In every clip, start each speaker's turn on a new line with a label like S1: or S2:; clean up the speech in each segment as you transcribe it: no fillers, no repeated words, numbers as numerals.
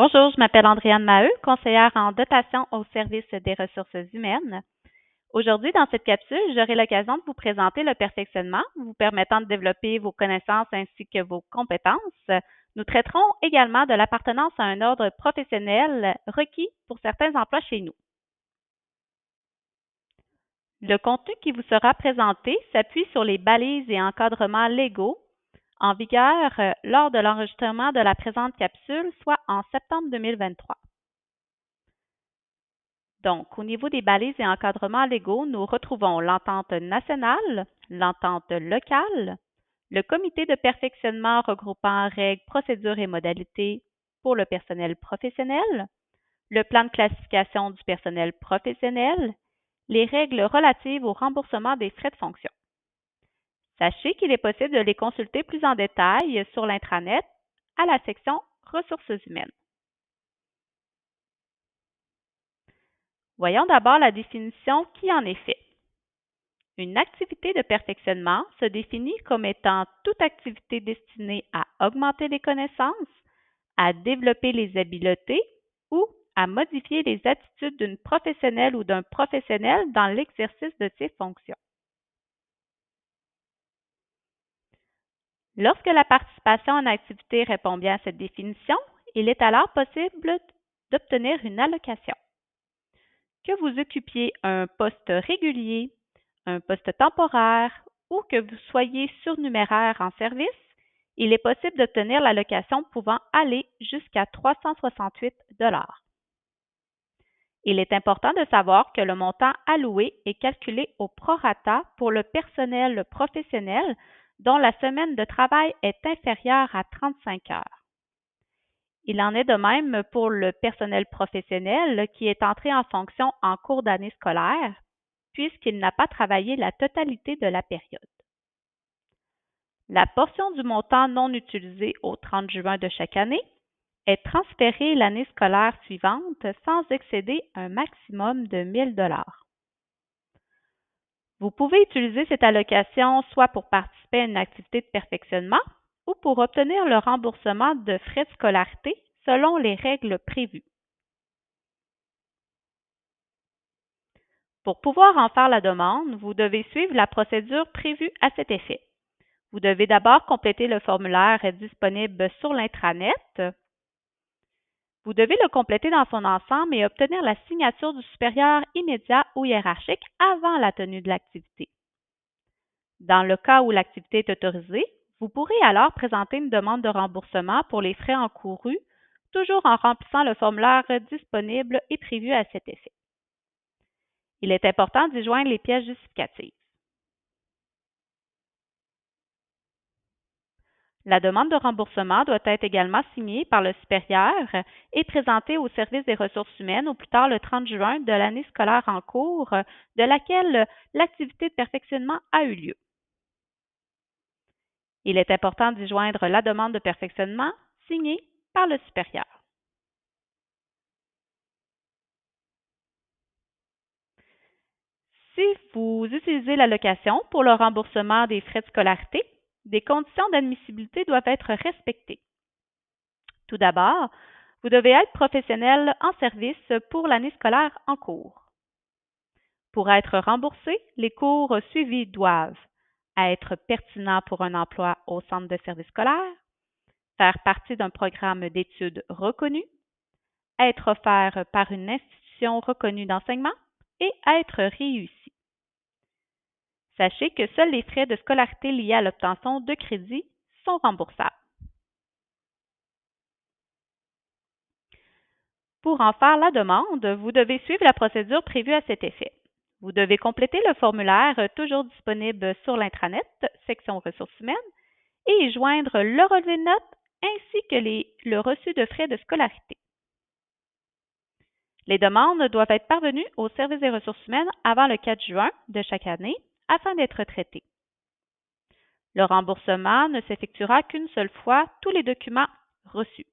S1: Bonjour, je m'appelle Andréane Maheu, conseillère en dotation au service des ressources humaines. Aujourd'hui, dans cette capsule, j'aurai l'occasion de vous présenter le perfectionnement, vous permettant de développer vos connaissances ainsi que vos compétences. Nous traiterons également de l'appartenance à un ordre professionnel requis pour certains emplois chez nous. Le contenu qui vous sera présenté s'appuie sur les balises et encadrements légaux en vigueur lors de l'enregistrement de la présente capsule, soit en septembre 2023. Donc, au niveau des balises et encadrements légaux, nous retrouvons l'entente nationale, l'entente locale, le comité de perfectionnement regroupant règles, procédures et modalités pour le personnel professionnel, le plan de classification du personnel professionnel, les règles relatives au remboursement des frais de fonction. Sachez qu'il est possible de les consulter plus en détail sur l'intranet à la section Ressources humaines. Voyons d'abord la définition qui en est faite. Une activité de perfectionnement se définit comme étant toute activité destinée à augmenter les connaissances, à développer les habiletés ou à modifier les attitudes d'une professionnelle ou d'un professionnel dans l'exercice de ses fonctions. Lorsque la participation à une activité répond bien à cette définition, il est alors possible d'obtenir une allocation. Que vous occupiez un poste régulier, un poste temporaire ou que vous soyez surnuméraire en service, il est possible d'obtenir l'allocation pouvant aller jusqu'à 368 $. Il est important de savoir que le montant alloué est calculé au prorata pour le personnel professionnel dont la semaine de travail est inférieure à 35 heures. Il en est de même pour le personnel professionnel qui est entré en fonction en cours d'année scolaire, puisqu'il n'a pas travaillé la totalité de la période. La portion du montant non utilisé au 30 juin de chaque année est transférée l'année scolaire suivante sans excéder un maximum de 1 000 $. Vous pouvez utiliser cette allocation soit pour participer à une activité de perfectionnement ou pour obtenir le remboursement de frais de scolarité selon les règles prévues. Pour pouvoir en faire la demande, vous devez suivre la procédure prévue à cet effet. Vous devez d'abord compléter le formulaire disponible sur l'intranet. Vous devez le compléter dans son ensemble et obtenir la signature du supérieur immédiat ou hiérarchique avant la tenue de l'activité. Dans le cas où l'activité est autorisée, vous pourrez alors présenter une demande de remboursement pour les frais encourus, toujours en remplissant le formulaire disponible et prévu à cet effet. Il est important d'y joindre les pièces justificatives. La demande de remboursement doit être également signée par le supérieur et présentée au service des ressources humaines au plus tard le 30 juin de l'année scolaire en cours de laquelle l'activité de perfectionnement a eu lieu. Il est important d'y joindre la demande de perfectionnement signée par le supérieur. Si vous utilisez l'allocation pour le remboursement des frais de scolarité, des conditions d'admissibilité doivent être respectées. Tout d'abord, vous devez être professionnel en service pour l'année scolaire en cours. Pour être remboursé, les cours suivis doivent être pertinents pour un emploi au centre de service scolaire, faire partie d'un programme d'études reconnu, être offert par une institution reconnue d'enseignement et être réussi. Sachez que seuls les frais de scolarité liés à l'obtention de crédits sont remboursables. Pour en faire la demande, vous devez suivre la procédure prévue à cet effet. Vous devez compléter le formulaire toujours disponible sur l'intranet, section ressources humaines, et y joindre le relevé de notes ainsi que le reçu de frais de scolarité. Les demandes doivent être parvenues au service des ressources humaines avant le 4 juin de chaque année afin d'être traitées. Le remboursement ne s'effectuera qu'une seule fois tous les documents reçus.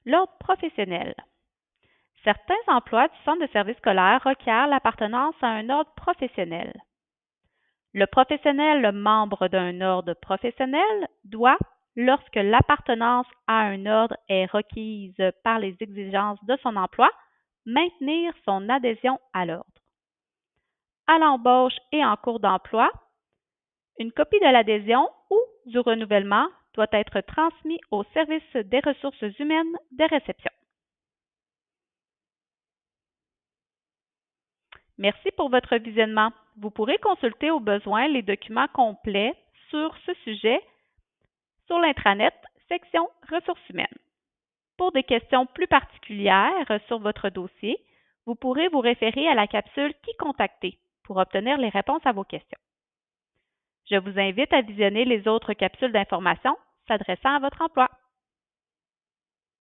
S1: L'ordre professionnel. Certains emplois du centre de service scolaire requièrent l'appartenance à un ordre professionnel. Le professionnel membre d'un ordre professionnel doit, lorsque l'appartenance à un ordre est requise par les exigences de son emploi, maintenir son adhésion à l'ordre. À l'embauche et en cours d'emploi, une copie de l'adhésion ou du renouvellement doit être transmise au service des ressources humaines de réception. Merci pour votre visionnement. Vous pourrez consulter au besoin les documents complets sur ce sujet sur l'intranet section ressources humaines. Pour des questions plus particulières sur votre dossier, vous pourrez vous référer à la capsule Qui contacter pour obtenir les réponses à vos questions. Je vous invite à visionner les autres capsules d'information s'adressant à votre emploi.